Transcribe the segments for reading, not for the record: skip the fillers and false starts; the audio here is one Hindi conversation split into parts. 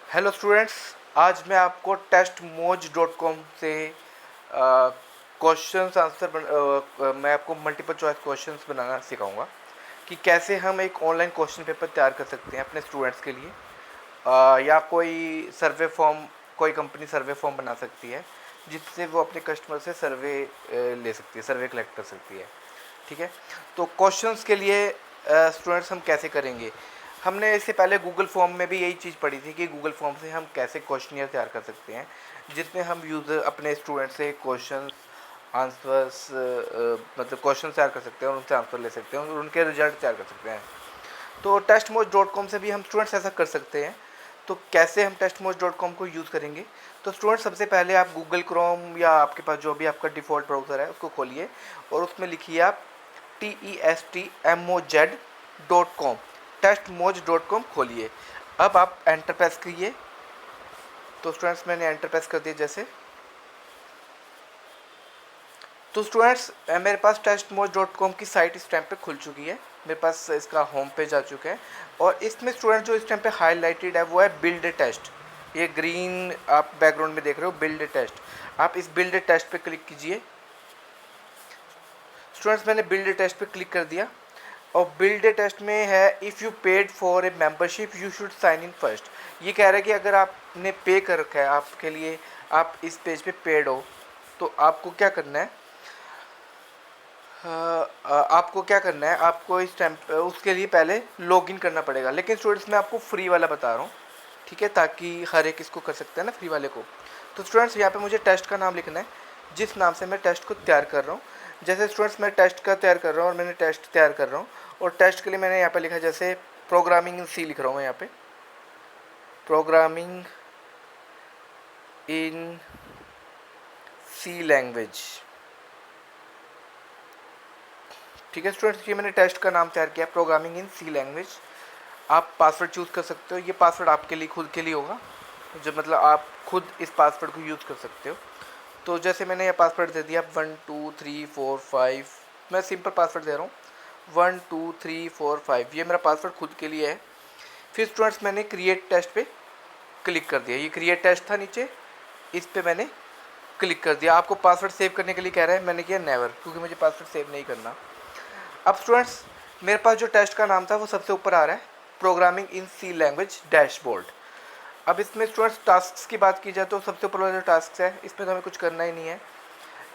हेलो स्टूडेंट्स, आज मैं आपको टेस्टमोज.com से क्वेश्चंस आंसर मैं आपको मल्टीपल चॉइस क्वेश्चंस बनाना सिखाऊंगा कि कैसे हम एक ऑनलाइन क्वेश्चन पेपर तैयार कर सकते हैं अपने स्टूडेंट्स के लिए। या कोई सर्वे फॉर्म, कोई कंपनी सर्वे फॉर्म बना सकती है जिससे वो अपने कस्टमर से सर्वे ले सकती है, सर्वे कलेक्ट कर सकती है। ठीक है, तो क्वेश्चंस के लिए स्टूडेंट्स हम कैसे करेंगे। हमने इससे पहले गूगल फॉर्म में भी यही चीज़ पढ़ी थी कि गूगल फॉर्म से हम कैसे क्वेश्चनियर तैयार कर सकते हैं जिसमें हम यूज़र अपने स्टूडेंट से क्वेश्चंस आंसर्स मतलब क्वेश्चन तैयार कर सकते हैं और उनसे आंसर ले सकते हैं और उनके रिजल्ट तैयार कर सकते हैं। तो टेस्टमोज.com से भी हम स्टूडेंट्स ऐसा कर सकते हैं। तो कैसे हम टेस्टमोज.com को यूज़ करेंगे, तो स्टूडेंट सबसे पहले आप गूगल क्रोम या आपके पास जो भी आपका डिफ़ॉल्ट ब्राउज़र है उसको खोलिए और उसमें लिखिए आप TESTMOZ.com, टेस्टमोज.com खोलिए। अब आप एंटर प्रेस कीजिए। तो स्टूडेंट्स मैंने एंटर प्रेस कर दिया जैसे। तो स्टूडेंट्स मेरे पास टेस्टमोज.com की साइट इस टाइम पे खुल चुकी है। मेरे पास इसका होम पेज आ चुका है और इसमें स्टूडेंट जो इस टाइम पे हाईलाइटेड है वो है बिल्ड टेस्ट। ये ग्रीन आप बैकग्राउंड में देख रहे हो, बिल्ड टेस्ट। आप इस बिल्ड टेस्ट पे क्लिक कीजिए। स्टूडेंट्स मैंने बिल्ड टेस्ट पे क्लिक कर दिया और बिल्ड टेस्ट में है if you paid for a membership you should sign in first. ये कह रहा है कि अगर आपने पे कर रखा है, आपके लिए आप इस पेज पे पेड हो तो आपको क्या करना है, आपको क्या करना है, आपको इस टाइम उसके लिए पहले लॉगिन करना पड़ेगा। लेकिन स्टूडेंट्स मैं आपको फ्री वाला बता रहा हूँ, ठीक है, ताकि हर एक इसको कर सकते हैं ना फ्री वाले को। तो स्टूडेंट्स यहाँ पे मुझे टेस्ट का नाम लिखना है जिस नाम से मैं टेस्ट को तैयार कर रहा हूँ। जैसे स्टूडेंट्स मैं टेस्ट का तैयार कर रहा हूँ और मैंने टेस्ट तैयार कर रहा हूँ और टेस्ट के लिए मैंने यहाँ पे लिखा जैसे प्रोग्रामिंग इन सी लिख रहा हूँ मैं यहाँ पे, प्रोग्रामिंग इन सी लैंग्वेज। ठीक है स्टूडेंट्स, ये मैंने टेस्ट का नाम तैयार किया प्रोग्रामिंग इन सी लैंग्वेज। आप पासवर्ड चूज़ कर सकते हो, ये पासवर्ड आपके लिए खुद के लिए होगा, जो मतलब आप खुद इस पासवर्ड को यूज़ कर सकते हो। तो जैसे मैंने ये पासवर्ड दे दिया 1 2 3 4 5, मैं सिंपल पासवर्ड दे रहा हूँ 1 2 3 4 5, ये मेरा पासवर्ड खुद के लिए है। फिर स्टूडेंट्स मैंने क्रिएट टेस्ट पे क्लिक कर दिया। ये क्रिएट टेस्ट था नीचे, इस पर मैंने क्लिक कर दिया। आपको पासवर्ड सेव करने के लिए कह रहा है, मैंने किया नेवर, क्योंकि मुझे पासवर्ड सेव नहीं करना। अब स्टूडेंट्स मेरे पास जो टेस्ट का नाम था वो सबसे ऊपर आ रहा है, programming in C language dashboard. अब इसमें स्टूडेंट्स टास्क की बात की जाए तो सबसे ऊपर वाला जो टास्क है इसमें तो हमें कुछ करना ही नहीं है।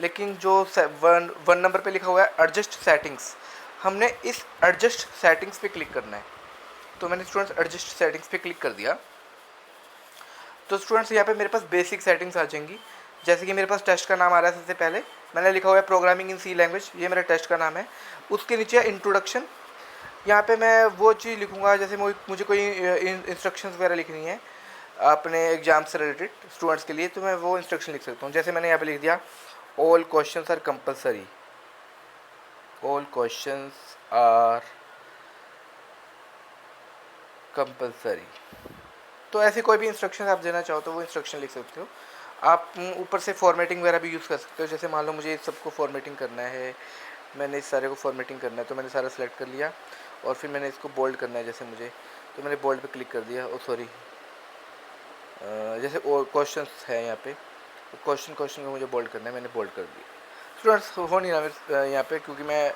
लेकिन जो वन नंबर पे लिखा हुआ है एडजस्ट सेटिंग्स, हमने इस एडजस्ट सेटिंग्स पे क्लिक करना है। तो मैंने स्टूडेंट्स एडजस्ट सेटिंग्स पे क्लिक कर दिया। तो स्टूडेंट्स यहाँ पे मेरे पास बेसिक सेटिंग्स आ जाएंगी। जैसे कि मेरे पास टेस्ट का नाम आ रहा है, सबसे पहले मैंने लिखा हुआ है प्रोग्रामिंग इन सी लैंग्वेज, ये मेरा टेस्ट का नाम है। उसके नीचे इंट्रोडक्शन, यहाँ पे मैं वो चीज़ लिखूँगा जैसे मुझे कोई इंस्ट्रक्शंस वगैरह लिखनी है अपने एग्जाम से रिलेटेड स्टूडेंट्स के लिए, तो मैं वो इंस्ट्रक्शन लिख सकता हूँ। जैसे मैंने यहाँ पे लिख दिया all questions are compulsory, all questions are compulsory. तो ऐसे कोई भी इंस्ट्रक्शन आप देना चाहो तो वो इंस्ट्रक्शन लिख सकते हो। आप ऊपर से फॉर्मेटिंग वगैरह भी यूज़ कर सकते हो। जैसे मान लो मुझे इस सबको फॉर्मेटिंग करना है, मैंने इस सारे को फॉर्मेटिंग करना है, तो मैंने सारा सेलेक्ट कर लिया और फिर मैंने इसको बोल्ड करना है जैसे मुझे, तो मैंने बोल्ड पे क्लिक कर दिया। ओ सॉरी, जैसे और क्वेश्चन है यहाँ पे, क्वेश्चन को मुझे बोल्ड करना है, मैंने बोल्ड कर दिया। स्टूडेंट्स हो नहीं रहा मेरे यहाँ पे, क्योंकि मैं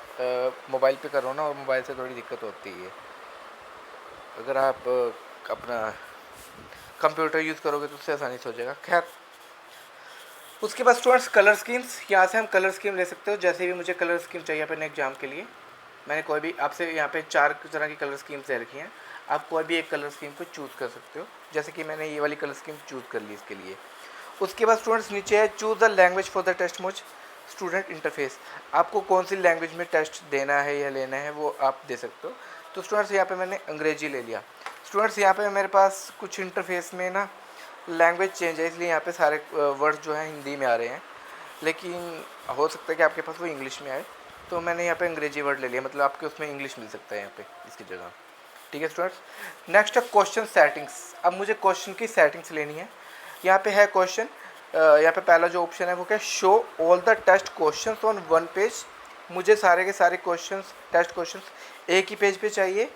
मोबाइल पे कर रहा हूँ ना और मोबाइल से थोड़ी दिक्कत होती है। अगर आप अपना कंप्यूटर यूज़ करोगे तो उससे आसानी से हो जाएगा। खैर, उसके बाद स्टूडेंट्स कलर स्कीम्स, यहाँ से हम कलर स्कीम ले सकते हो। जैसे भी मुझे कलर स्कीम चाहिए अपने एग्जाम के लिए, मैंने कोई भी आपसे यहाँ पे 4 तरह की कलर स्कीम्स दे रखी हैं, आप कोई भी एक कलर स्कीम को चूज़ कर सकते हो। जैसे कि मैंने ये वाली कलर स्कीम चूज़ कर ली इसके लिए। उसके बाद स्टूडेंट्स नीचे है choose the language for the test mode student interface, आपको कौन सी लैंग्वेज में टेस्ट देना है या लेना है वो आप दे सकते हो। तो स्टूडेंट्स यहाँ पे मैंने अंग्रेजी ले लिया। स्टूडेंट्स यहाँ पे मेरे पास कुछ इंटरफेस में ना लैंग्वेज चेंज है, इसलिए यहाँ पे सारे वर्ड्स जो हैं हिंदी में आ रहे हैं, लेकिन हो सकता है कि आपके पास वो इंग्लिश में आए। तो मैंने यहाँ पे अंग्रेजी वर्ड ले लिया, मतलब आपके उसमें इंग्लिश मिल सकता है यहाँ पे इसकी जगह। ठीक है स्टूडेंट्स, नेक्स्ट है क्वेश्चन सेटिंग्स। अब मुझे क्वेश्चन की सेटिंग्स लेनी है। यहाँ पे है क्वेश्चन, यहाँ पे पहला जो ऑप्शन है वो क्या, show all the test questions on one page. मुझे सारे के सारे क्वेश्चंस, टेस्ट क्वेश्चंस एक ही पेज पे चाहिए।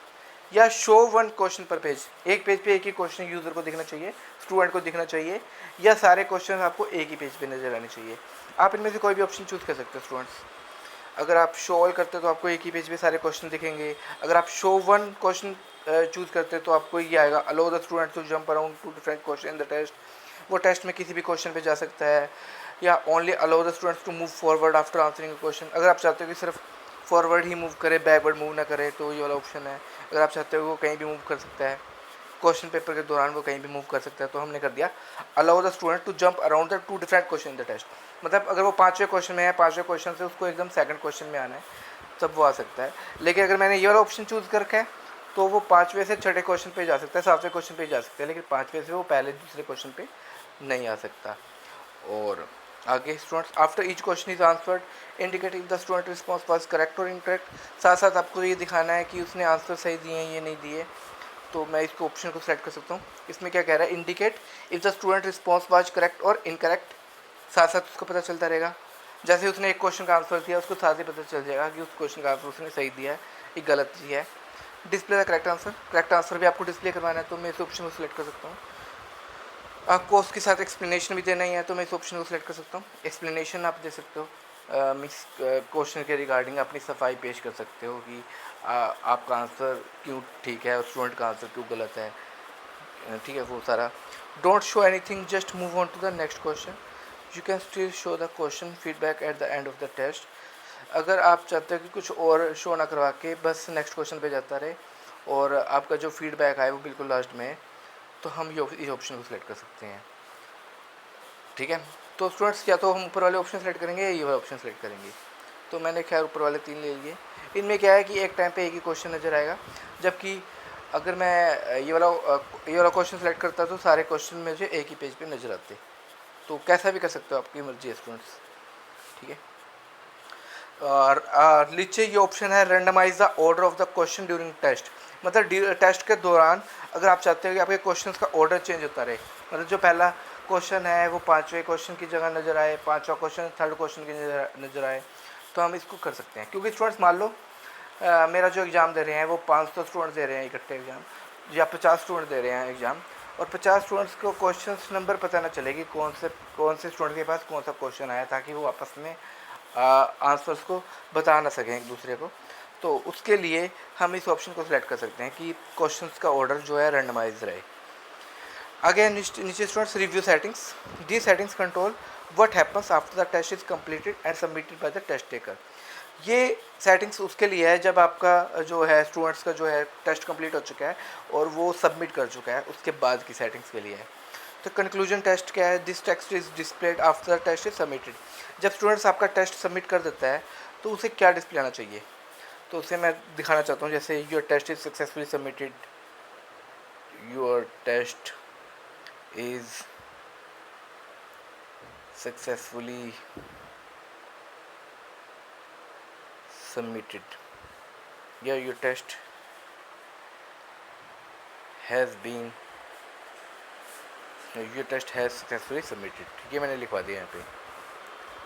या शो वन क्वेश्चन पर पेज, एक पेज पे एक ही क्वेश्चन यूज़र को दिखना चाहिए, स्टूडेंट को दिखना चाहिए, या सारे क्वेश्चन आपको एक ही पेज पे नजर आने चाहिए। आप इनमें से कोई भी ऑप्शन चूज़ कर सकते हो स्टूडेंट्स। अगर आप शो ऑल करते हो तो आपको एक ही पेज पे सारे क्वेश्चन दिखेंगे। अगर आप शो वन क्वेश्चन चूज़ करते हो तो आपको ये आएगा, allow the student to jump around to different question in the test. वो टेस्ट में किसी भी क्वेश्चन पे जा सकता है। या only allow the students to move forward after answering question, अगर आप चाहते हो कि सिर्फ फॉरवर्ड ही मूव करे, बैकवर्ड मूव ना करे, तो ये वाला ऑप्शन है। अगर आप चाहते हो वो कहीं भी मूव कर सकता है, क्वेश्चन पेपर के दौरान वो कहीं भी मूव कर सकता है, तो हमने कर दिया allow the student to jump around the to different question in the test. मतलब अगर वो पाँचवें क्वेश्चन में है, पाँचवें क्वेश्चन से उसको एकदम सेकंड क्वेश्चन में आना है, तब वो आ सकता है। लेकिन अगर मैंने ये वाला ऑप्शन चूज़ करके है तो वो पाँचवें से छठे क्वेश्चन पे जा सकता है, सातवें क्वेश्चन पे जा सकता है, लेकिन पाँचवें से वो पहले दूसरे क्वेश्चन पे नहीं आ सकता। और आगे students, after each question is answered indicate if the student response was correct और इनकरेक्ट। साथ साथ आपको ये दिखाना है कि उसने आंसर सही दिए हैं ये नहीं दिए। तो मैं इसको ऑप्शन को सेलेक्ट कर सकता हूँ। इसमें क्या कह रहा है, indicate if the student response was correct और इनकरेक्ट। साथ साथ उसको पता चलता रहेगा, जैसे उसने एक क्वेश्चन का आंसर दिया उसको साथ ही पता चल जाएगा कि उस क्वेश्चन का आंसर उसने सही दिया है या गलत दिया है। डिस्प्ले द करेक्ट आंसर भी आपको डिस्प्ले करवाना है, तो मैं इस ऑप्शन को सिलेक्ट कर सकता हूँ। आपको उसके साथ एक्सप्लेनेशन भी देना ही है, तो मैं इस ऑप्शन को सिलेक्ट कर सकता हूँ। एक्सप्लेनेशन आप दे सकते हो, मिस क्वेश्चन के रिगार्डिंग अपनी सफाई पेश कर सकते हो कि आपका आंसर क्यों ठीक है और स्टूडेंट का आंसर क्यों गलत है, ठीक है वो सारा। Don't show anything, just move on to the next question. You can still show the question feedback at the end of the test. अगर आप चाहते हो कि कुछ और शो ना करवा के बस नेक्स्ट क्वेश्चन पे जाता रहे और आपका जो फीडबैक आए वो बिल्कुल लास्ट में, तो हम ये इस ऑप्शन को सिलेक्ट कर सकते हैं, ठीक है। तो स्टूडेंट्स या तो हम ऊपर वाले ऑप्शन सेलेक्ट करेंगे या ये वाला ऑप्शन सेलेक्ट करेंगे। तो मैंने खैर ऊपर वाले 3 ले लिए। इनमें क्या है कि एक टाइम पे एक ही क्वेश्चन नज़र आएगा, जबकि अगर मैं ये वाला क्वेश्चन सेलेक्ट करता तो सारे क्वेश्चन मुझे एक ही पेज पे नज़र आते। तो कैसा भी कर सकते हो, आपकी मर्जी है स्टूडेंट्स, ठीक है। और नीचे ये ऑप्शन है randomise the order of the question during test. मतलब टेस्ट के दौरान अगर आप चाहते हो कि आपके क्वेश्चंस का ऑर्डर चेंज होता रहे, मतलब जो पहला क्वेश्चन है वो पाँचवें क्वेश्चन की जगह नज़र आए, पाँचवा क्वेश्चन थर्ड क्वेश्चन की नज़र आए, तो हम इसको कर सकते हैं। क्योंकि स्टूडेंट्स मान लो मेरा जो एग्ज़ाम दे रहे हैं वो 500 स्टूडेंट दे रहे हैं इकट्ठे एग्ज़ाम, या 50 स्टूडेंट दे रहे हैं एग्ज़ाम, और 50 स्टूडेंट्स को क्वेश्चन नंबर पता ना चले कि कौन से स्टूडेंट के पास कौन सा क्वेश्चन आया, ताकि वो आपस में आंसर्स को बता ना सकें एक दूसरे को। तो उसके लिए हम इस ऑप्शन को सिलेक्ट कर सकते हैं कि क्वेश्चंस का ऑर्डर जो है रैंडमाइज रहे। आगे नीचे students, review settings. The settings control what happens after the test is completed and submitted by the test taker. ये सेटिंग्स उसके लिए है जब आपका जो है स्टूडेंट्स का जो है टेस्ट कंप्लीट हो चुका है और वो सबमिट कर चुका है, उसके बाद की सेटिंग्स के लिए है। तो कंक्लूजन टेस्ट क्या है, this text is displayed after the test is submitted. जब स्टूडेंट्स आपका टेस्ट सबमिट कर देता है तो उसे क्या डिस्प्ले आना चाहिए, तो उसे मैं दिखाना चाहता हूँ। जैसे your test is successfully submitted, your test is successfully submitted, या your test has been, your test has successfully submitted, ये मैंने लिखवा दिया यहाँ पे,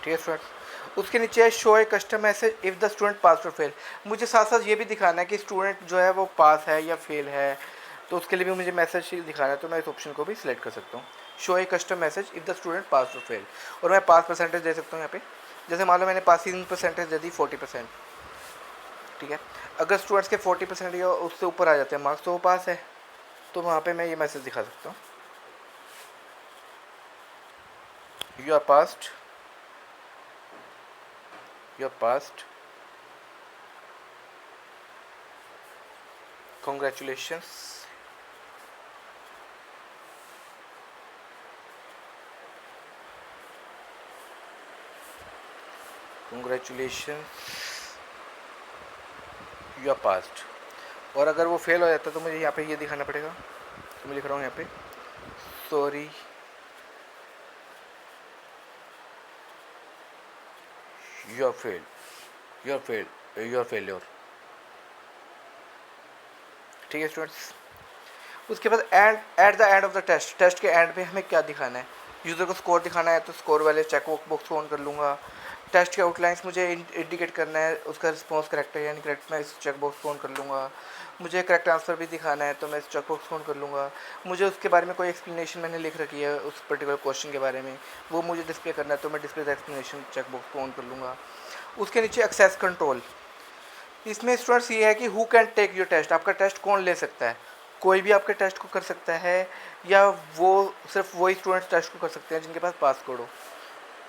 ठीक है स्टूडेंट्स। उसके नीचे है show A custom message if the student पास और फेल। मुझे साथ साथ ये भी दिखाना है कि स्टूडेंट जो है वो पास है या फेल है, तो उसके लिए भी मुझे मैसेज दिखाना है, तो मैं इस ऑप्शन को भी सिलेक्ट कर सकता हूँ, show A custom message if the student पास और फेल। और मैं पास परसेंटेज दे सकता हूँ यहाँ पे, जैसे मान लो मैंने पासिंग परसेंटेज दे दी 40%, ठीक है। अगर स्टूडेंट्स के 40% या उससे ऊपर आ जाते हैं मार्क्स तो वो पास है, तो वहाँ पे मैं ये मैसेज दिखा सकता हूँ, you are passed, you are passed, congratulations, congratulations, you are passed. और अगर वो फेल हो जाता तो मुझे यहाँ पे ये दिखाना पड़ेगा, तो मैं लिख रहा हूँ यहाँ पे sorry you are fail, you are fail, you are failure, ठीक है स्टूडेंट्स। उसके बाद at the end of the test, test के एंड पे हमें क्या दिखाना है, यूज़र को स्कोर दिखाना है, तो स्कोर वाले चेक बॉक्स ऑन कर लूँगा। टेस्ट के आउटलाइंस मुझे इंडिकेट करना है उसका रिस्पॉन्स करेक्ट है या नहीं करेक्ट, मैं इस चेक बॉक्स को ऑन कर लूँगा। मुझे करेक्ट आंसर भी दिखाना है तो मैं इस चेक बॉक्स को ऑन कर लूँगा। मुझे उसके बारे में कोई एक्सप्लेनेशन मैंने लिख रखी है उस पर्टिकुलर क्वेश्चन के बारे में, वो मुझे डिस्प्ले करना है तो मैं display the explanation check box को ऑन कर लूँगा। उसके नीचे एक्सेस कंट्रोल, इसमें स्टूडेंट्स ये है कि who can take your test, आपका टेस्ट कौन ले सकता है। कोई भी आपके टेस्ट को कर सकता है या वो सिर्फ वही स्टूडेंट्स टेस्ट को कर सकते हैं जिनके पास पास कोड हो।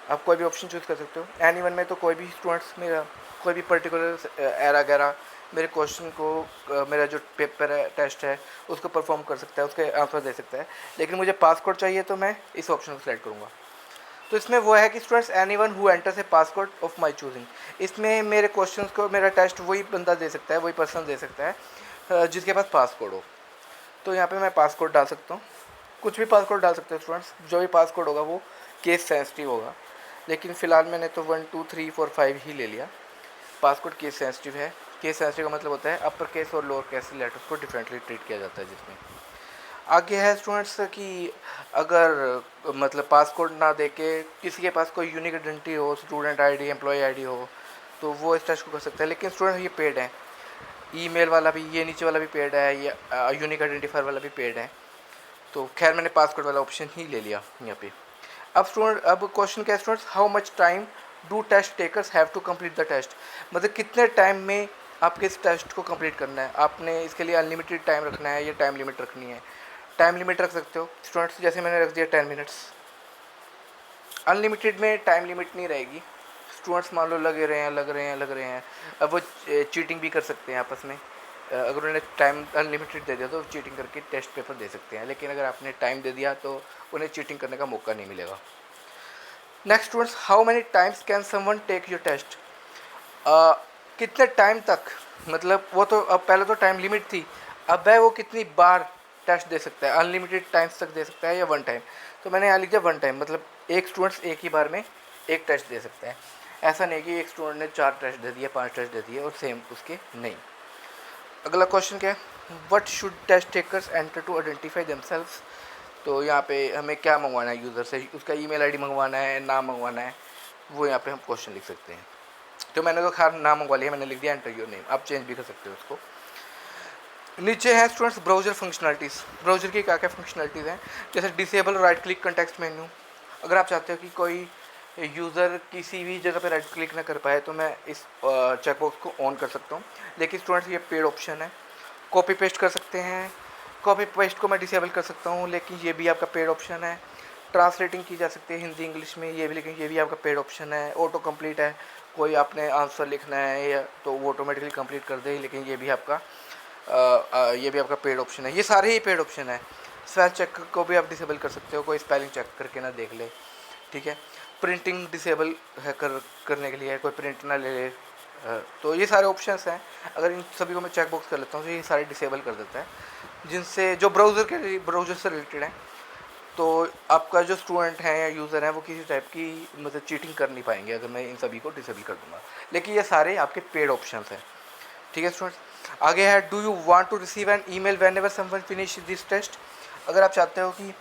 आप कोई भी ऑप्शन चूज़ कर सकते हो। एनी वन में तो कोई भी स्टूडेंट्स मेरा कोई भी पर्टिकुलर एरा वगैरह मेरे क्वेश्चन को मेरा जो पेपर है टेस्ट है उसको परफॉर्म कर सकता है, उसके आंसर दे सकता है। लेकिन मुझे पास कोड चाहिए तो मैं इस ऑप्शन को सिलेक्ट करूँगा। तो इसमें वो है कि students any one who enters A passcode of my choosing, इसमें मेरे क्वेश्चंस को मेरा टेस्ट वही बंदा दे सकता है, वही पर्सन दे सकता है जिसके पास पासकोड हो। तो यहाँ पे मैं पासकोड डाल सकता हूँ, कुछ भी पासकोड डाल सकते हो स्टूडेंट्स, जो भी पासकोड होगा वो केस सेंसिटिव होगा। लेकिन फ़िलहाल मैंने तो 1 2 3 4 5 ही ले लिया। पासकोड केस सेंसिटिव है। केस सेंसिटिव का मतलब होता है अपर केस और लोअर केस लेटर्स को डिफरेंटली ट्रीट किया जाता है। जिसमें आगे है स्टूडेंट्स कि अगर मतलब पासकोड ना दे के किसी के पास कोई यूनिक आइडेंटिटी हो, स्टूडेंट आईडी, एम्प्लॉय आईडी हो, तो वो इस टेस्ट को कर सकता है। लेकिन स्टूडेंट ये पेड है, ईमेल वाला भी, ये नीचे वाला भी पेड है, ये यूनिक आइडेंटिफायर वाला भी पेड है। तो खैर मैंने पासकोड वाला ऑप्शन ही ले लिया यहाँ पे। अब क्वेश्चन क्या है students, how much time do test takers have to complete the test, मतलब कितने टाइम में आपके इस टेस्ट को कंप्लीट करना है। आपने इसके लिए अनलिमिटेड टाइम रखना है या टाइम लिमिट रखनी है। टाइम लिमिट रख सकते हो स्टूडेंट्स, जैसे मैंने रख दिया 10 मिनट्स। अनलिमिटेड में टाइम लिमिट नहीं रहेगी। स्टूडेंट्स मान लो लगे रहे हैं, अब वो चीटिंग भी कर सकते हैं आपस में। अगर उन्होंने टाइम अनलिमिटेड दे दिया तो चीटिंग करके टेस्ट पेपर दे सकते हैं। लेकिन अगर आपने टाइम दे दिया तो उन्हें चीटिंग करने का मौका नहीं मिलेगा। Next students, how many times can someone take your test, कितने टाइम तक, मतलब वो तो अब पहले तो टाइम लिमिट थी, अब है वो कितनी बार टेस्ट दे सकता है, अनलिमिटेड टाइम्स तक दे सकता है या 1 टाइम। तो मैंने यहाँ लिख दिया 1 टाइम, मतलब एक स्टूडेंट्स एक ही बार में एक टेस्ट दे सकता है। ऐसा नहीं कि एक स्टूडेंट ने 4 टेस्ट दे दिए, 5 टेस्ट दे दिए और सेम उसके नहीं। अगला क्वेश्चन क्या है, what should test takers enter to identify themselves, तो यहाँ पे हमें क्या मंगवाना है यूज़र से, उसका ईमेल आईडी मंगवाना है, नाम मंगवाना है, वो यहाँ पे हम क्वेश्चन लिख सकते हैं। तो मैंने तो खैर नाम मंगवा लिया, मैंने लिख दिया एंटर योर नेम, आप चेंज भी कर सकते हो उसको। नीचे है स्टूडेंट्स ब्राउजर फंक्शनलिटीज़, ब्राउजर की क्या क्या फंक्शनलिटीज़ हैं, जैसे disable right click context menu. अगर आप चाहते हो कि कोई यूज़र किसी भी जगह पे राइट क्लिक ना कर पाए तो मैं इस चेकबॉक्स को ऑन कर सकता हूँ। लेकिन स्टूडेंट्स ये पेड ऑप्शन है। कॉपी पेस्ट कर सकते हैं, कॉपी पेस्ट को मैं डिसेबल कर सकता हूँ, लेकिन ये भी आपका पेड ऑप्शन है। ट्रांसलेटिंग की जा सकती है हिंदी इंग्लिश में, ये भी, लेकिन ये भी आपका पेड ऑप्शन है। ऑटो कंप्लीट है, कोई आपने आंसर लिखना है या तो वो ऑटोमेटिकली कंप्लीट कर दे, लेकिन ये भी आपका पेड ऑप्शन है। ये सारे ही पेड ऑप्शन है। स्पेल चेक को भी आप डिसेबल कर सकते हो, कोई स्पेलिंग चेक करके ना देख ले, ठीक है। प्रिंटिंग डिसेबल है करने के लिए, कोई प्रिंट ना ले ले, तो ये सारे ऑप्शंस हैं। अगर इन सभी को मैं चेक बॉक्स कर लेता हूँ तो ये सारे डिसेबल कर देता है, जिनसे जो ब्राउज़र से रिलेटेड है। तो आपका जो स्टूडेंट है या यूज़र है वो किसी टाइप की मतलब चीटिंग कर नहीं पाएंगे अगर मैं इन सभी को डिसेबल कर दूंगा। लेकिन ये सारे आपके पेड ऑप्शंस हैं, ठीक है स्टूडेंट्स। आगे है, do you want to receive an email whenever someone finish this test, अगर आप चाहते हो कि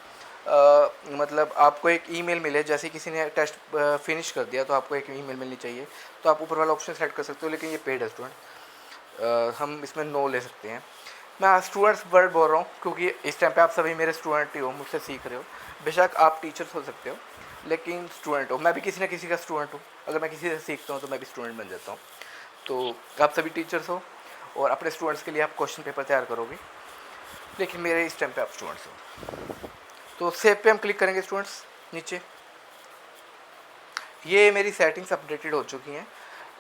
मतलब आपको एक ईमेल मिले, जैसे किसी ने टेस्ट फिनिश कर दिया तो आपको एक ईमेल मिलनी चाहिए, तो आप ऊपर वाला ऑप्शन सेलेक्ट कर सकते हो। लेकिन ये पेड है स्टूडेंट, हम इसमें नो ले सकते हैं। मैं स्टूडेंट्स वर्ड बोल रहा हूँ क्योंकि इस टाइम पे आप सभी मेरे स्टूडेंट ही हो, मुझसे सीख रहे हो। बेशक आप टीचर्स हो सकते हो लेकिन स्टूडेंट हो, मैं भी किसी न किसी का स्टूडेंट हूँ। अगर मैं किसी से सीखता हूँ तो मैं भी स्टूडेंट बन जाता हूँ। तो आप सभी टीचर्स हो और अपने स्टूडेंट्स के लिए आप क्वेश्चन पेपर तैयार करोगे, लेकिन मेरे इस टाइम पे आप स्टूडेंट्स हो। तो सेव पे हम क्लिक करेंगे स्टूडेंट्स। नीचे ये मेरी सेटिंग्स अपडेटेड हो चुकी हैं,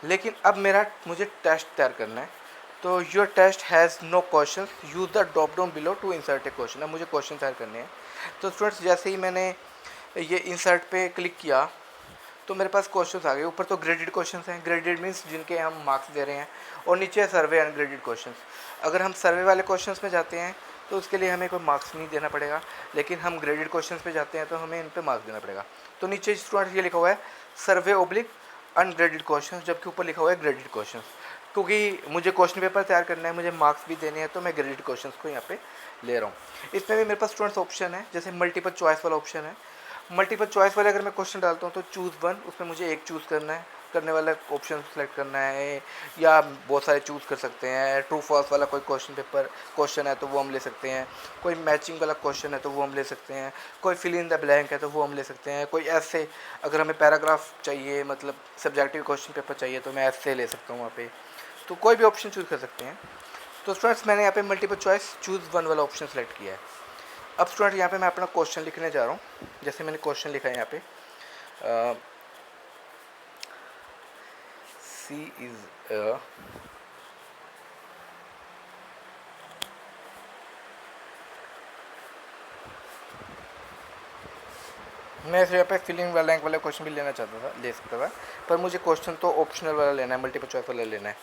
लेकिन अब मुझे टेस्ट तैयार करना है। तो your test has no question, use the drop down below to insert a question. अब मुझे क्वेश्चन तैयार करने हैं। तो स्टूडेंट्स जैसे ही मैंने ये इंसर्ट पे क्लिक किया तो मेरे पास क्वेश्चंस आ गए। ऊपर तो ग्रेडेड क्वेश्चंस हैं, ग्रेडेड मीन्स जिनके हम मार्क्स दे रहे हैं, और नीचे है सर्वे अनग्रेडेड क्वेश्चंस। अगर हम सर्वे वाले क्वेश्चंस में जाते हैं तो उसके लिए हमें कोई मार्क्स नहीं देना पड़ेगा, लेकिन हम ग्रेडेड क्वेश्चंस पे जाते हैं तो हमें इन पे मार्क्स देना पड़ेगा। तो नीचे स्टूडेंट्स ये लिखा हुआ है सर्वे ओब्लिक अनग्रेडेड क्वेश्चन, जबकि ऊपर लिखा हुआ है ग्रेडेड क्वेश्चन। क्योंकि मुझे क्वेश्चन पेपर तैयार करना है, मुझे मार्क्स भी देने हैं, तो मैं ग्रेडेड क्वेश्चन को यहाँ पे ले रहा हूँ। इसमें भी मेरे पास स्टूडेंट्स ऑप्शन है, जैसे मल्टीपल चॉइस वाला ऑप्शन है। मल्टीपल चॉइस वाले अगर मैं क्वेश्चन डालता हूँ तो चूज़ वन, उसमें मुझे एक चूज़ करना है। करने वाला ऑप्शन सेलेक्ट करना है, या बहुत सारे चूज़ कर सकते हैं। ट्रू फॉल्स वाला कोई क्वेश्चन है तो वो हम ले सकते हैं, कोई मैचिंग वाला क्वेश्चन है तो वो हम ले सकते हैं, कोई फिल इन द ब्लैंक है तो वो हम ले सकते हैं, कोई ऐसे अगर हमें पैराग्राफ चाहिए मतलब सब्जेक्टिव क्वेश्चन पेपर चाहिए तो मैं ऐसे ले सकता हूँ वहाँ पे। तो कोई भी ऑप्शन चूज़ कर सकते हैं। तो स्टूडेंट्स मैंने यहाँ पे मल्टीपल चॉइस चूज़ वन वाला ऑप्शन सेलेक्ट किया है। अब स्टूडेंट यहाँ पे मैं अपना क्वेश्चन लिखने जा रहा हूँ। जैसे मैंने क्वेश्चन लिखा है यहाँ पे C is a मैं इस यहाँ पे फिलिंग वाला ब्लैंक वाला क्वेश्चन भी लेना चाहता था, ले सकता था, पर मुझे क्वेश्चन तो ऑप्शनल वाला लेना है, मल्टीपल चॉइस वाला लेना है।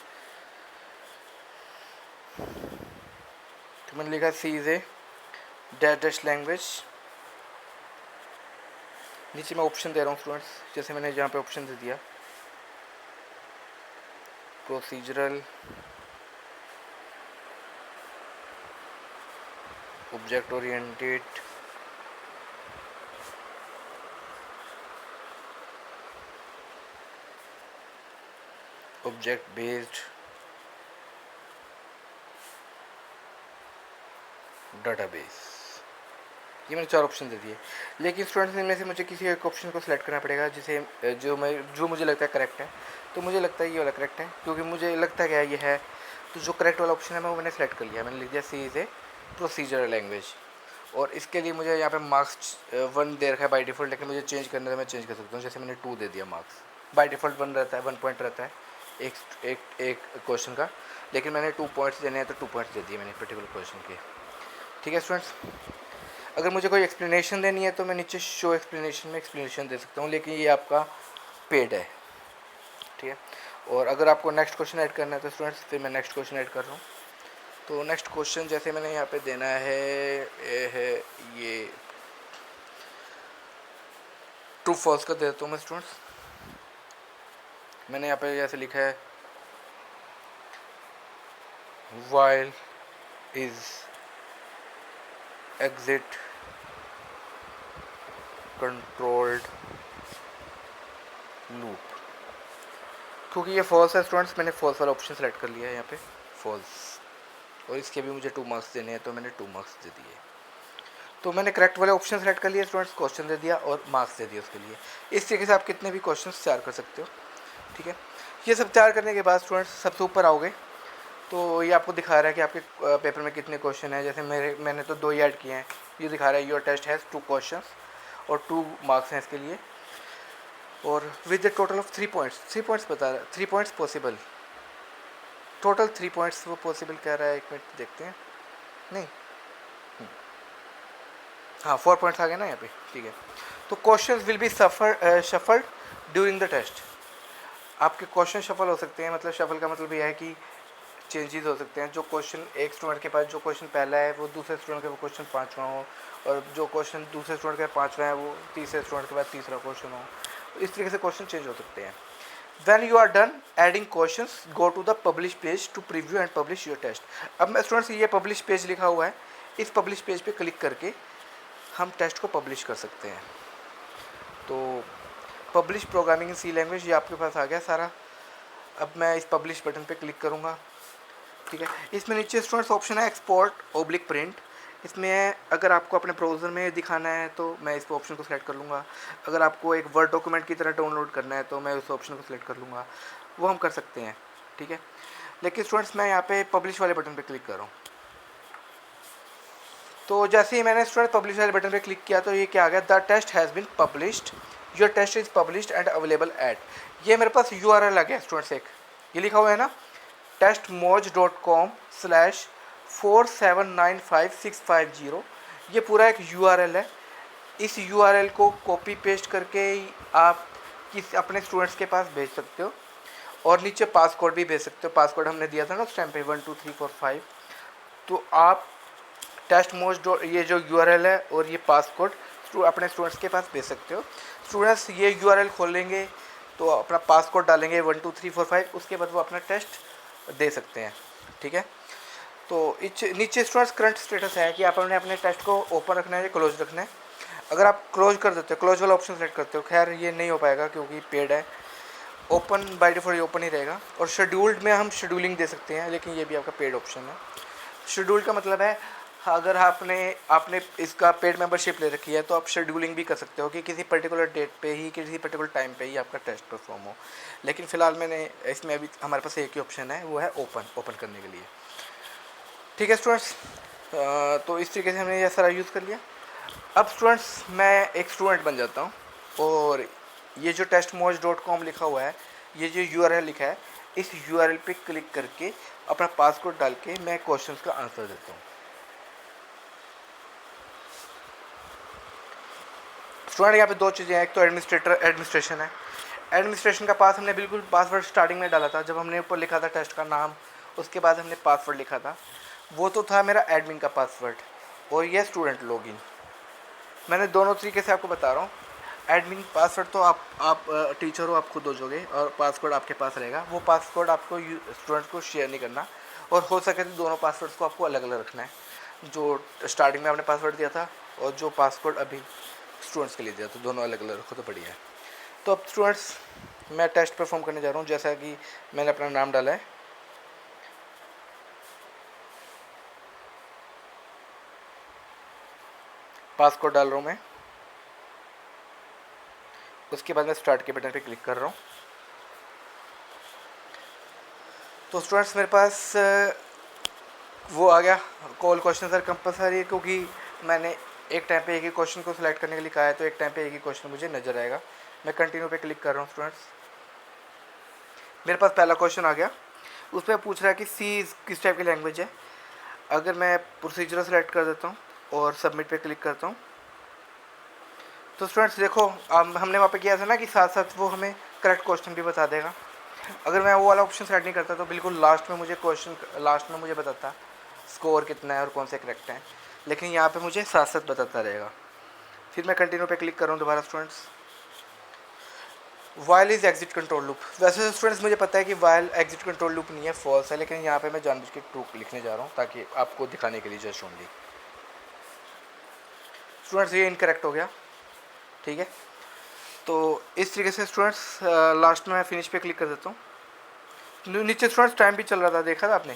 तो मैंने लिखा सी इज़ ए डैश लैंग्वेज। नीचे मैं ऑप्शन दे रहा हूँ स्टूडेंट्स, जैसे मैंने यहाँ पे ऑप्शन दे दिया procedural, object oriented, object based, database. ये मैंने 4 ऑप्शन दे दिए। लेकिन स्टूडेंट्स इनमें से मुझे किसी एक ऑप्शन को सिलेक्ट करना पड़ेगा जिसे जो मुझे लगता है करेक्ट है। तो मुझे लगता है ये वाला करेक्ट है, क्योंकि मुझे लगता है क्या ये है। तो जो करेक्ट वाला ऑप्शन है मैं वो मैंने सेलेक्ट कर लिया। मैंने लिख दिया सी इज़ ए प्रोसीजरल लैंग्वेज, और इसके लिए मुझे यहाँ पे मार्क्स 1 दे रखा है बाई डिफ़ॉल्ट, लेकिन मुझे चेंज करना है, मैं चेंज कर सकता हूँ। जैसे मैंने 2 दे दिया मार्क्स। बाई डिफ़ॉल्ट 1 रहता है, 1 पॉइंट रहता है एक क्वेश्चन का, लेकिन मैंने 2 पॉइंट्स देने हैं तो 2 पॉइंट्स दे दिए मैंने पर्टिकुलर क्वेश्चन के। ठीक है स्टूडेंट्स, अगर मुझे कोई एक्सप्लेनेशन देनी है तो मैं नीचे शो एक्सप्लेनेशन में एक्सप्लेनेशन दे सकता हूँ, लेकिन ये आपका पेड है। ठीक है, और अगर आपको नेक्स्ट क्वेश्चन ऐड करना है तो स्टूडेंट्स फिर मैं नेक्स्ट क्वेश्चन ऐड कर रहा हूँ। तो नेक्स्ट क्वेश्चन जैसे मैंने यहाँ पे देना है ये ट्रू फॉल्स का दे देता हूँ मैं स्टूडेंट्स। मैंने यहाँ पे जैसे लिखा है while is exit controlled loop, क्योंकि ये फॉल्स है स्टूडेंट्स, मैंने फॉल्स वाला ऑप्शन सेलेक्ट कर लिया है यहाँ पे फॉल्स, और इसके भी मुझे 2 मार्क्स देने हैं तो मैंने 2 मार्क्स दे दिए। तो मैंने करेक्ट वाले ऑप्शन सेलेक्ट कर लिए स्टूडेंट्स, क्वेश्चन दे दिया और मार्क्स दे दिए उसके लिए। इस तरीके से आप कितने भी क्वेश्चन तैयार कर सकते हो। ठीक है, ये सब तैयार करने के बाद स्टूडेंट्स सबसे ऊपर आओगे तो ये आपको दिखा रहा है कि आपके पेपर में कितने क्वेश्चन हैं। जैसे मैंने तो 2 ही ऐड किए हैं। ये दिखा रहा है योर टेस्ट हैज़ 2 क्वेश्चन और 2 मार्क्स हैं इसके लिए, और with the total of 3 points. 3 points बता रहा है, 3 पॉइंट्स पॉसिबल, टोटल 3 पॉइंट्स वो पॉसिबल कह रहा है। एक मिनट देखते हैं, नहीं हाँ 4 पॉइंट्स आ गए ना यहाँ पे। ठीक है, तो question will be shuffled during the test. आपके क्वेश्चन शफल हो सकते हैं, मतलब शफल का मतलब यह है कि चेंजेस हो सकते हैं। जो क्वेश्चन एक स्टूडेंट के पास जो क्वेश्चन पहला है वो दूसरे स्टूडेंट के पास क्वेश्चन 5वां हो, और जो क्वेश्चन दूसरे स्टूडेंट के 5वां है वो तीसरे स्टूडेंट के पास तीसरा क्वेश्चन हो। इस तरीके से क्वेश्चन चेंज हो सकते हैं। When you are done adding questions, go to the publish page to preview and publish your test। अब मैं स्टूडेंट्स ये पब्लिश पेज लिखा हुआ है, इस पब्लिश पेज पे क्लिक करके हम टेस्ट को पब्लिश कर सकते हैं। तो publish programming in C language ये आपके पास आ गया सारा। अब मैं इस पब्लिश बटन पे क्लिक करूँगा। ठीक है, इसमें नीचे स्टूडेंट्स ऑप्शन है एक्सपोर्ट ओब्लिक प्रिंट। इसमें अगर आपको अपने ब्राउज़र में दिखाना है तो मैं इस ऑप्शन को सिलेक्ट कर लूँगा। अगर आपको एक वर्ड डॉक्यूमेंट की तरह डाउनलोड करना है तो मैं उस ऑप्शन को सिलेक्ट कर लूँगा, वो हम कर सकते हैं। ठीक है, लेकिन स्टूडेंट्स मैं यहाँ पे पब्लिश वाले बटन पे क्लिक कर रहा हूँ। तो जैसे ही मैंने स्टूडेंट पब्लिश वाले बटन पे क्लिक किया तो ये क्या आ गया, the test has been published, your test is published and available at. ये मेरे पास URL आ गया स्टूडेंट्स, एक ये लिखा हुआ है ना testmoj.com/4795650। ये पूरा एक URL है। इस URL को कॉपी पेस्ट करके आप अपने स्टूडेंट्स के पास भेज सकते हो, और नीचे पासकोड भी भेज सकते हो। पासकोड हमने दिया था ना उस टाइम पे 1 2 3 4 5। तो आप ये जो URL है और ये पासकोड अपने स्टूडेंट्स के पास भेज सकते हो। स्टूडेंट्स ये URL खोलेंगे तो अपना पासकोड डालेंगे 1 2 3 4 5, उसके बाद वो अपना टेस्ट दे सकते हैं। ठीक है, तो नीचे स्टूडेंट्स करंट स्टेटस है कि आपने अपने टेस्ट को ओपन रखना है या क्लोज रखना है। अगर आप क्लोज कर देते हो, क्लोज वाला ऑप्शन सेलेक्ट करते हो, खैर ये नहीं हो पाएगा क्योंकि पेड है। ओपन बाय डिफ़ॉल्ट ये ओपन ही रहेगा। और शेड्यूल्ड में हम शेड्यूलिंग दे सकते हैं, लेकिन ये भी आपका पेड ऑप्शन है। शेड्यूल का मतलब है अगर आपने आपने इसका पेड मेंबरशिप ले रखी है तो आप शेड्यूलिंग भी कर सकते हो कि किसी पर्टिकुलर डेट पे ही, किसी पर्टिकुलर टाइम पे ही आपका टेस्ट परफॉर्म हो। लेकिन फ़िलहाल मैंने इसमें अभी हमारे पास एक ही ऑप्शन है, वो है ओपन करने के लिए। ठीक है स्टूडेंट्स, तो इस तरीके से हमने ये सारा यूज़ कर लिया। अब स्टूडेंट्स मैं एक स्टूडेंट बन जाता हूँ और ये जो testmoj.com लिखा हुआ है, ये जो URL लिखा है, इस URL पे क्लिक करके अपना पासवर्ड डाल के मैं क्वेश्चंस का आंसर देता हूँ। स्टूडेंट यहाँ पे दो चीज़ें हैं, एक तो एडमिनिस्ट्रेशन है। एडमिनिस्ट्रेशन का पास हमने बिल्कुल पासवर्ड स्टार्टिंग में डाला था, जब हमने ऊपर लिखा था टेस्ट का नाम, उसके बाद हमने पासवर्ड लिखा था, वो तो था मेरा एडमिन का पासवर्ड। और ये स्टूडेंट लॉगिन, मैंने दोनों तरीके से आपको बता रहा हूँ। एडमिन पासवर्ड तो आप टीचर हो, आप खुद हो जाओगे, और पासवर्ड आपके पास रहेगा। वो पासवर्ड आपको स्टूडेंट को शेयर नहीं करना, और हो सके तो दोनों पासवर्ड्स को आपको अलग अलग रखना है, जो स्टार्टिंग में आपने पासवर्ड दिया था और जो पासवर्ड अभी स्टूडेंट्स के लिए दिया, तो दोनों अलग अलग रखो तो बढ़िया है। तो अब स्टूडेंट्स मैं टेस्ट परफॉर्म करने जा रहा हूँ। जैसा कि मैंने अपना नाम डाला है, पासवर्ड डाल रहा हूँ मैं, उसके बाद मैं स्टार्ट के बटन पे क्लिक कर रहा हूँ। तो स्टूडेंट्स मेरे पास वो आ गया, कॉल क्वेश्चन सर कंपलसरी है, क्योंकि मैंने एक टाइम पे एक ही क्वेश्चन को सिलेक्ट करने के लिए कहा है, तो एक टाइम पे एक ही क्वेश्चन मुझे नज़र आएगा। मैं कंटिन्यू पे क्लिक कर रहा हूँ स्टूडेंट्स। मेरे पास पहला क्वेश्चन आ गया, उस पर पूछ रहा है कि सी किस टाइप की लैंग्वेज है। अगर मैं प्रोसीजर सेलेक्ट कर देता हूँ और सबमिट पे क्लिक करता हूँ, तो स्टूडेंट्स देखो हमने वहाँ पे किया था ना कि साथ साथ वो हमें करेक्ट क्वेश्चन भी बता देगा। अगर मैं वो वाला ऑप्शन सेलेक्ट नहीं करता तो बिल्कुल लास्ट में मुझे बताता स्कोर कितना है और कौन से करेक्ट हैं, लेकिन यहाँ पे मुझे साथ साथ बताता रहेगा। फिर मैं कंटिन्यू पे क्लिक कर रहा हूँ दोबारा students. While is exit control loop. वैसे तो स्टूडेंट्स मुझे पता है कि वाइल एग्जिट कंट्रोल लूप नहीं है, फॉल्स है, लेकिन यहाँ पे मैं जानबूझ के ट्रू लिखने जा रहा हूँ ताकि आपको दिखाने के लिए जस्ट ओनली। स्टूडेंट्स ये इनकरेक्ट हो गया, ठीक है। तो इस तरीके से स्टूडेंट्स लास्ट में मैं फिनिश पे क्लिक कर देता हूँ। नीचे स्टूडेंट्स टाइम भी चल रहा था, देखा था आपने,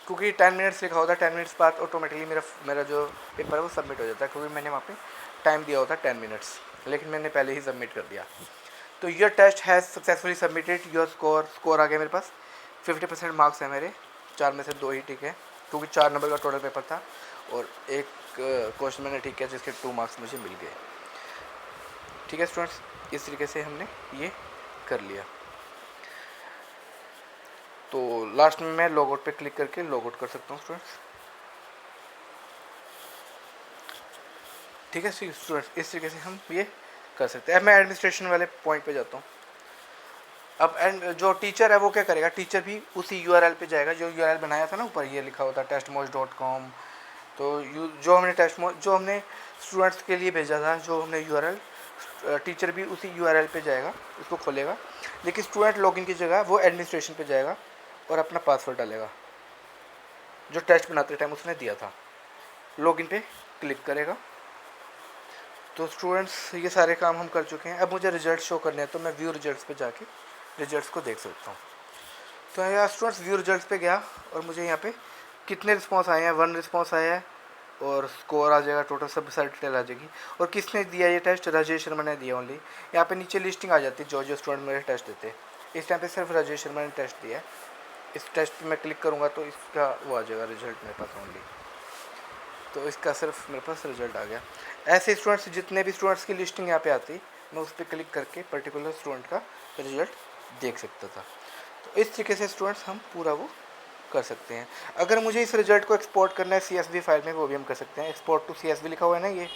क्योंकि 10 मिनट्स लिखा होता है। 10 मिनट्स बाद ऑटोमेटिकली मेरा जो पेपर है वो सबमिट हो जाता है, क्योंकि मैंने वहाँ पे टाइम दिया होता है 10 मिनट्स, लेकिन मैंने पहले ही सबमिट कर दिया। तो your test has successfully submitted your score आ गया मेरे पास। 50% मार्क्स है मेरे, 4 में से 2 ही ठीक है, क्योंकि 4 नंबर का टोटल पेपर था और एक क्वेश्चन मैंने ठीक किया जिसके 2 मार्क्स मुझे मिल गए। ठीक है स्टूडेंट्स, इस तरीके से हमने ये कर लिया। तो लास्ट में मैं लॉग आउट पे क्लिक करके लॉग आउट कर सकता हूँ स्टूडेंट्स। ठीक है स्टूडेंट्स, इस तरीके से हम ये कर सकते हैं। अब मैं एडमिनिस्ट्रेशन वाले पॉइंट पे जाता हूँ। अब जो टीचर है वो क्या करेगा, टीचर भी उसी URL पे जाएगा जो URL बनाया था ना, ऊपर ये लिखा होता है testmoj.com। तो जो हमने स्टूडेंट्स के लिए भेजा था, जो हमने URL, टीचर भी उसी URL पे जाएगा, उसको खोलेगा, लेकिन स्टूडेंट लॉगिन की जगह वो एडमिनिस्ट्रेशन पे जाएगा और अपना पासवर्ड डालेगा जो टेस्ट बनाते टाइम उसने दिया था। लॉगिन पे क्लिक करेगा। तो स्टूडेंट्स ये सारे काम हम कर चुके हैं। अब मुझे रिजल्ट शो करने हैं, तो मैं व्यू रिजल्ट्स पे जाके रिजल्ट्स को देख सकता हूँ। तो यहाँ स्टूडेंट्स व्यू रिजल्ट्स पे गया और मुझे यहाँ पे कितने रिस्पांस आए हैं, 1 रिस्पांस आया है, और स्कोर आ जाएगा, टोटल सब सारी डिटेल आ जाएगी। और किसने दिया ये टेस्ट, राजेश शर्मा ने दिया ओनली। यहाँ पे नीचे लिस्टिंग आ जाती है जो स्टूडेंट मेरे टेस्ट देते हैं। इस टाइम पे सिर्फ राजेश शर्मा ने टेस्ट दिया है। इस टेस्ट पे मैं क्लिक करूँगा तो इसका वो आ जाएगा रिजल्ट मेरे पास ओनली। तो इसका सिर्फ मेरे पास रिजल्ट आ गया। ऐसे स्टूडेंट्स जितने भी स्टूडेंट्स की लिस्टिंग यहाँ पे आती, मैं उस पर क्लिक करके पर्टिकुलर स्टूडेंट का रिजल्ट देख सकता था। तो इस तरीके से स्टूडेंट्स हम पूरा वो कर सकते हैं। अगर मुझे इस रिजल्ट को एक्सपोर्ट करना है CSV फाइल में, वो भी हम कर सकते हैं। एक्सपोर्ट टू CSV लिखा हुआ है ना, ये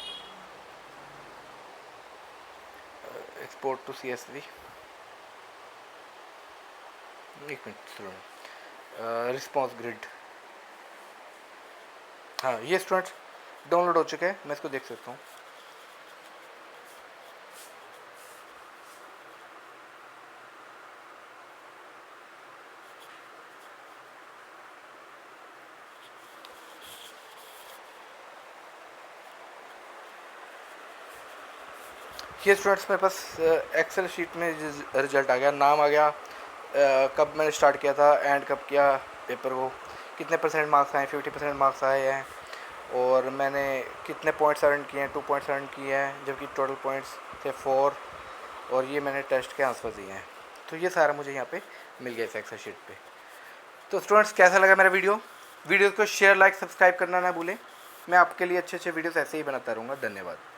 एक्सपोर्ट टू CSV, एक मिनट, रिस्पॉन्स ग्रिड, हाँ ये स्टूडेंट डाउनलोड हो चुका है, मैं इसको देख सकता हूँ। ये स्टूडेंट्स मेरे पास एक्सेल शीट में रिजल्ट आ गया, नाम आ गया, कब मैंने स्टार्ट किया था, एंड कब किया पेपर को, कितने परसेंट मार्क्स आए, 50% मार्क्स आए हैं, और मैंने कितने पॉइंट्स अर्न किए हैं, 2 पॉइंट्स अर्न किए हैं, जबकि टोटल पॉइंट्स थे 4, और ये मैंने टेस्ट के आंसर दिए हैं। तो ये सारा मुझे यहाँ पे मिल गया इस एक्सेल शीट पे। तो स्टूडेंट्स कैसा लगा मेरा वीडियो को शेयर, लाइक, सब्सक्राइब करना ना भूलें। मैं आपके लिए अच्छे अच्छे वीडियोस ऐसे ही बनाता रहूँगा। धन्यवाद।